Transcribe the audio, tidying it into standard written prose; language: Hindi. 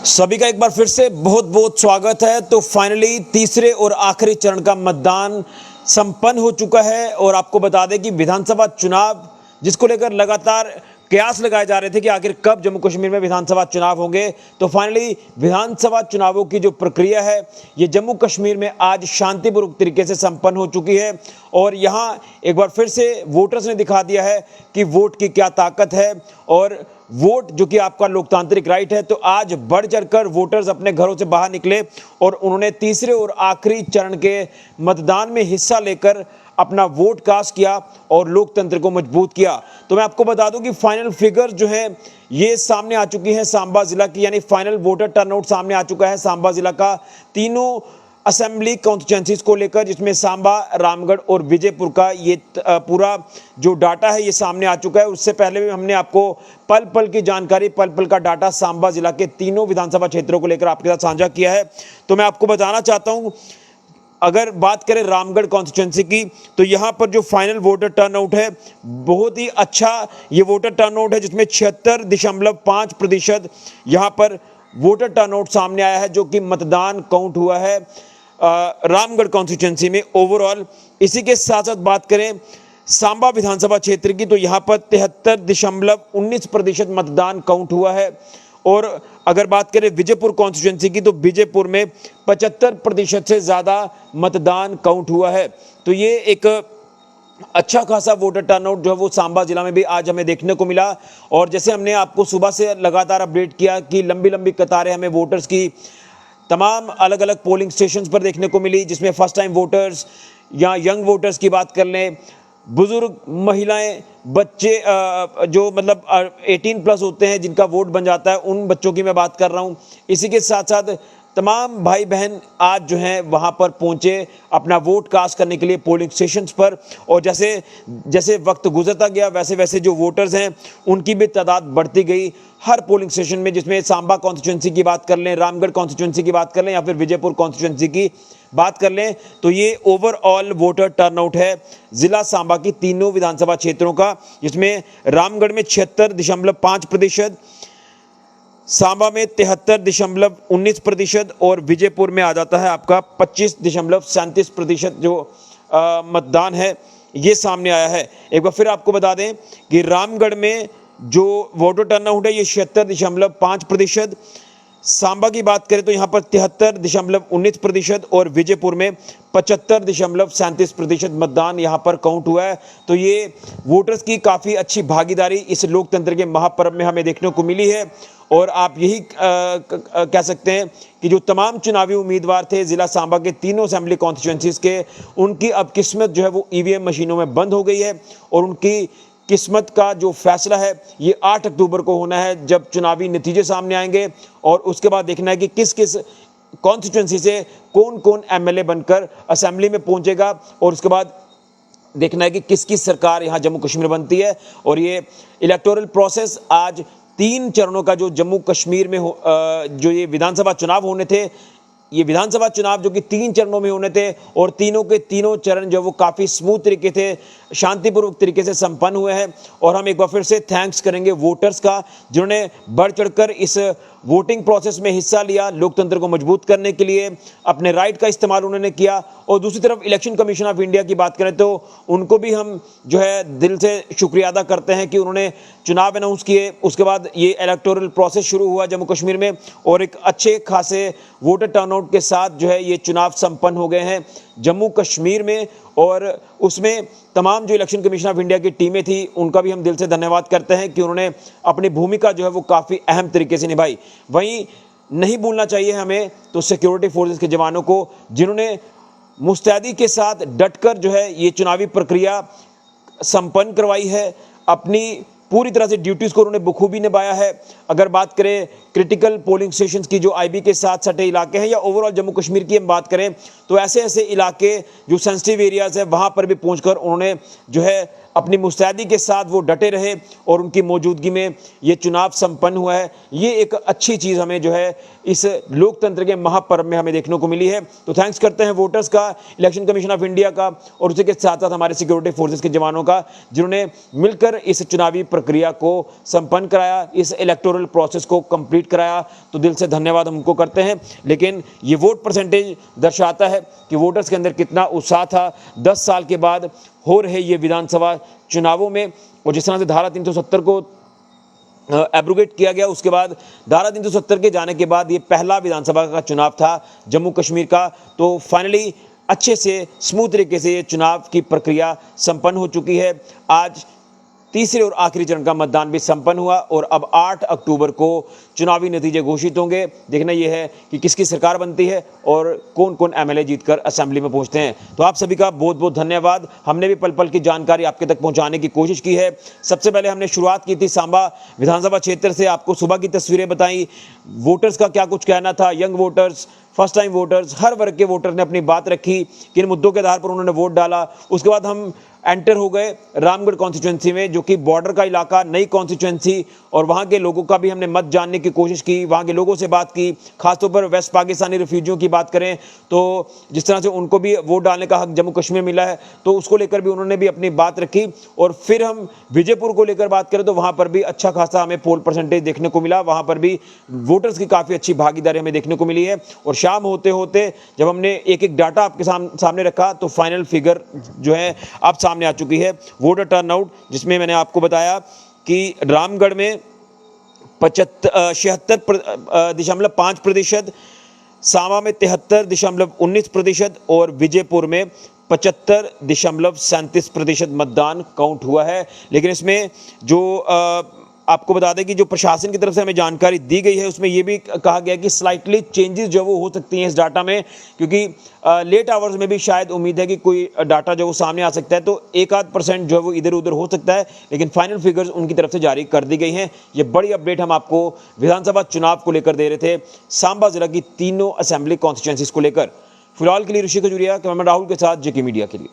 सभी का एक बार फिर से बहुत बहुत स्वागत है। तो फाइनली तीसरे और आखिरी चरण का मतदान संपन्न हो चुका है और आपको बता दें कि विधानसभा चुनाव जिसको लेकर लगातार कयास लगाए जा रहे थे कि आखिर कब जम्मू कश्मीर में विधानसभा चुनाव होंगे, तो फाइनली विधानसभा चुनावों की जो प्रक्रिया है ये जम्मू कश्मीर में आज शांतिपूर्वक तरीके से संपन्न हो चुकी है। और यहाँ एक बार फिर से वोटर्स ने दिखा दिया है कि वोट की क्या ताकत है और वोट जो कि आपका लोकतांत्रिक राइट है। तो आज बढ़ चढ़कर वोटर्स अपने घरों से बाहर निकले और उन्होंने तीसरे और आखिरी चरण के मतदान में हिस्सा लेकर अपना वोट कास्ट किया और लोकतंत्र को मजबूत किया। तो मैं आपको बता दूं कि फाइनल फिगर जो है ये सामने आ चुकी है सांबा जिला की, यानी फाइनल वोटर टर्नआउट सामने आ चुका है सांबा जिला का तीनों असेंबली कॉन्स्टिट्यूएंसीज को लेकर, जिसमें सांबा, रामगढ़ और विजयपुर का ये पूरा जो डाटा है ये सामने आ चुका है। उससे पहले भी हमने आपको पल पल की जानकारी, पल पल का डाटा सांबा जिला के तीनों विधानसभा क्षेत्रों को लेकर आपके साथ साझा किया है। तो मैं आपको बताना चाहता हूं, अगर बात करें रामगढ़ कॉन्स्टिट्यूएंसी की, तो यहाँ पर जो फाइनल वोटर टर्नआउट है बहुत ही अच्छा ये वोटर टर्नआउट है, जिसमें 76.5% यहाँ पर वोटर टर्नआउट सामने आया है, जो कि मतदान काउंट हुआ है रामगढ़ कॉन्स्टिट्यूएंसी में ओवरऑल। इसी के साथ साथ बात करें सांबा विधानसभा क्षेत्र की, तो यहाँ पर 73.19% मतदान काउंट हुआ है। और अगर बात करें विजयपुर कॉन्स्टिट्यूएंसी की, तो विजयपुर में 75% से ज़्यादा मतदान काउंट हुआ है। तो ये एक अच्छा खासा वोटर टर्नआउट जो है वो सांबा जिला में भी आज हमें देखने को मिला। और जैसे हमने आपको सुबह से लगातार अपडेट किया कि लंबी लंबी कतारें हमें वोटर्स की तमाम अलग अलग पोलिंग स्टेशंस पर देखने को मिली, जिसमें फर्स्ट टाइम वोटर्स या यंग वोटर्स की बात कर लें, बुजुर्ग, महिलाएं, बच्चे जो मतलब 18+ होते हैं जिनका वोट बन जाता है, उन बच्चों की मैं बात कर रहा हूं। इसी के साथ साथ तमाम भाई बहन आज जो हैं वहां पर पहुंचे अपना वोट कास्ट करने के लिए पोलिंग स्टेशंस पर। और जैसे जैसे वक्त गुजरता गया वैसे वैसे जो वोटर्स हैं उनकी भी तादाद बढ़ती गई हर पोलिंग स्टेशन में, जिसमें सांबा कॉन्स्टिट्यूएंसी की बात कर लें, रामगढ़ कॉन्स्टिट्यूएंसी की बात कर लें या फिर विजयपुर कॉन्स्टिट्यूएंसी की बात कर लें, तो ये ओवरऑल वोटर टर्नआउट है जिला सांबा की तीनों विधानसभा क्षेत्रों का, जिसमें रामगढ़ में 76.5%, सांबा में 73.19% और विजयपुर में आ जाता है आपका 25.37% जो मतदान है ये सामने आया है। एक बार फिर आपको बता दें कि रामगढ़ में जो वोटर टर्नआउट है ये 76.5%, सांबा की बात करें तो यहाँ पर 73.19% और विजयपुर में 75.37% मतदान यहाँ पर काउंट हुआ है। तो ये वोटर्स की काफ़ी अच्छी भागीदारी इस लोकतंत्र के महापर्व में हमें देखने को मिली है। और आप यही कह सकते हैं कि जो तमाम चुनावी उम्मीदवार थे जिला सांबा के तीनों असेंबली कॉन्स्टिट्यूएंसीज के, उनकी अब किस्मत जो है वो ईवीएम मशीनों में बंद हो गई है और उनकी किस्मत का जो फैसला है ये 8 अक्टूबर को होना है, जब चुनावी नतीजे सामने आएंगे। और उसके बाद देखना है कि किस किस कॉन्स्टिट्यूएंसी से कौन कौन एमएलए बनकर असेंबली में पहुंचेगा और उसके बाद देखना है कि किसकी सरकार यहाँ जम्मू कश्मीर बनती है। और ये इलेक्टोरल प्रोसेस आज 3 चरणों का जो जम्मू कश्मीर में जो ये विधानसभा चुनाव होने थे, ये विधानसभा चुनाव जो कि 3 चरणों में होने थे और तीनों के तीनों चरण जो वो काफ़ी स्मूथ तरीके से, शांतिपूर्वक तरीके से संपन्न हुए हैं। और हम एक बार फिर से थैंक्स करेंगे वोटर्स का, जिन्होंने बढ़ चढ़कर इस वोटिंग प्रोसेस में हिस्सा लिया, लोकतंत्र को मजबूत करने के लिए अपने राइट का इस्तेमाल उन्होंने किया। और दूसरी तरफ इलेक्शन कमीशन ऑफ इंडिया की बात करें तो उनको भी हम जो है दिल से शुक्रिया अदा करते हैं कि उन्होंने चुनाव अनाउंस किए, उसके बाद ये इलेक्टोरल प्रोसेस शुरू हुआ जम्मू कश्मीर में और एक अच्छे खासे वोटर टर्नआउट के साथ जो है ये चुनाव संपन्न हो गए हैं जम्मू कश्मीर में। और उसमें तमाम जो इलेक्शन कमीशन ऑफ इंडिया की टीमें थी उनका भी हम दिल से धन्यवाद करते हैं कि उन्होंने अपनी भूमिका जो है वो काफ़ी अहम तरीके से निभाई। वहीं नहीं भूलना चाहिए हमें तो सिक्योरिटी फोर्सेस के जवानों को, जिन्होंने मुस्तैदी के साथ डटकर जो है ये चुनावी प्रक्रिया संपन्न करवाई है, अपनी पूरी तरह से ड्यूटीज़ को उन्होंने बखूबी निभाया है। अगर बात करें क्रिटिकल पोलिंग स्टेशंस की जो आईबी के साथ सटे इलाके हैं या ओवरऑल जम्मू कश्मीर की हम बात करें, तो ऐसे ऐसे इलाके जो सेंसिटिव एरियाज़ है वहाँ पर भी पहुँचकर उन्होंने जो है अपनी मुस्तैदी के साथ वो डटे रहे और उनकी मौजूदगी में ये चुनाव संपन्न हुआ है। ये एक अच्छी चीज़ हमें जो है इस लोकतंत्र के महापर्व में हमें देखने को मिली है। तो थैंक्स करते हैं वोटर्स का, इलेक्शन कमीशन ऑफ इंडिया का और उसी के साथ साथ हमारे सिक्योरिटी फोर्सेस के जवानों का, जिन्होंने मिलकर इस चुनावी प्रक्रिया को संपन्न कराया, इस इलेक्टोरल प्रोसेस को कंप्लीट कराया। तो दिल से धन्यवाद हमको करते हैं। लेकिन ये वोट परसेंटेज दर्शाता है कि वोटर्स के अंदर कितना उत्साह था 10 साल के बाद हो रहे ये विधानसभा चुनावों में। और जिस तरह से धारा 370 को एब्रोगेट किया गया, उसके बाद धारा 370 के जाने के बाद ये पहला विधानसभा का चुनाव था जम्मू कश्मीर का। तो फाइनली अच्छे से स्मूथ तरीके से ये चुनाव की प्रक्रिया संपन्न हो चुकी है। आज तीसरे और आखिरी चरण का मतदान भी संपन्न हुआ और अब 8 अक्टूबर को चुनावी नतीजे घोषित होंगे। देखना यह है कि किसकी सरकार बनती है और कौन कौन एमएलए जीतकर असेंबली में पहुंचते हैं। तो आप सभी का बहुत बहुत धन्यवाद। हमने भी पल पल की जानकारी आपके तक पहुंचाने की कोशिश की है। सबसे पहले हमने शुरुआत की थी सांबा विधानसभा क्षेत्र से, आपको सुबह की तस्वीरें बताई, वोटर्स का क्या कुछ कहना था, young voters, first time voters, हर वर्ग के वोटर ने अपनी बात रखी, किन मुद्दों के आधार पर उन्होंने वोट डाला। उसके बाद हम एंटर हो गए रामगढ़ कॉन्स्टिट्यूंसी में, जो कि बॉर्डर का इलाका, नई कॉन्स्टिट्यूंसी, और वहाँ के लोगों का भी हमने मत जानने की कोशिश की, वहाँ के लोगों से बात की। खासतौर पर वेस्ट पाकिस्तानी रिफ्यूजियों की बात करें तो जिस तरह से उनको भी वोट डालने का हक जम्मू कश्मीर मिला है, तो उसको लेकर भी उन्होंने भी अपनी बात रखी। और फिर हम विजयपुर को लेकर बात करें तो वहाँ पर भी अच्छा खासा हमें पोल परसेंटेज देखने को मिला, वहाँ पर भी वोटर्स की काफ़ी अच्छी भागीदारी हमें देखने को मिली है। और शाम होते होते जब हमने एक एक डाटा आपके सामने रखा तो फाइनल फिगर जो है अब सामने आ चुकी है। वोटर टर्नआउट, जिसमें मैंने आपको बताया कि रामगढ़ में 76.5%, सांबा में 73.19% और विजयपुर में 75.37% मतदान काउंट हुआ है। लेकिन इसमें जो आपको बता दें कि जो प्रशासन की तरफ से हमें जानकारी दी गई है उसमें यह भी कहा गया कि स्लाइटली चेंजेस जो वो हो सकती हैं इस डाटा में, क्योंकि लेट आवर्स में भी शायद उम्मीद है कि कोई डाटा जो वो सामने आ सकता है, तो 1-8% जो है वो इधर उधर हो सकता है। लेकिन फाइनल फिगर्स उनकी तरफ से जारी कर दी गई हैं। ये बड़ी अपडेट हम आपको विधानसभा चुनाव को लेकर दे रहे थे, सांबा जिला की तीनों असेंबली कॉन्स्टिट्यूएंसीज को लेकर। फिलहाल के लिए ऋषि खजूरिया, कैमरा राहुल के साथ जेके मीडिया के लिए।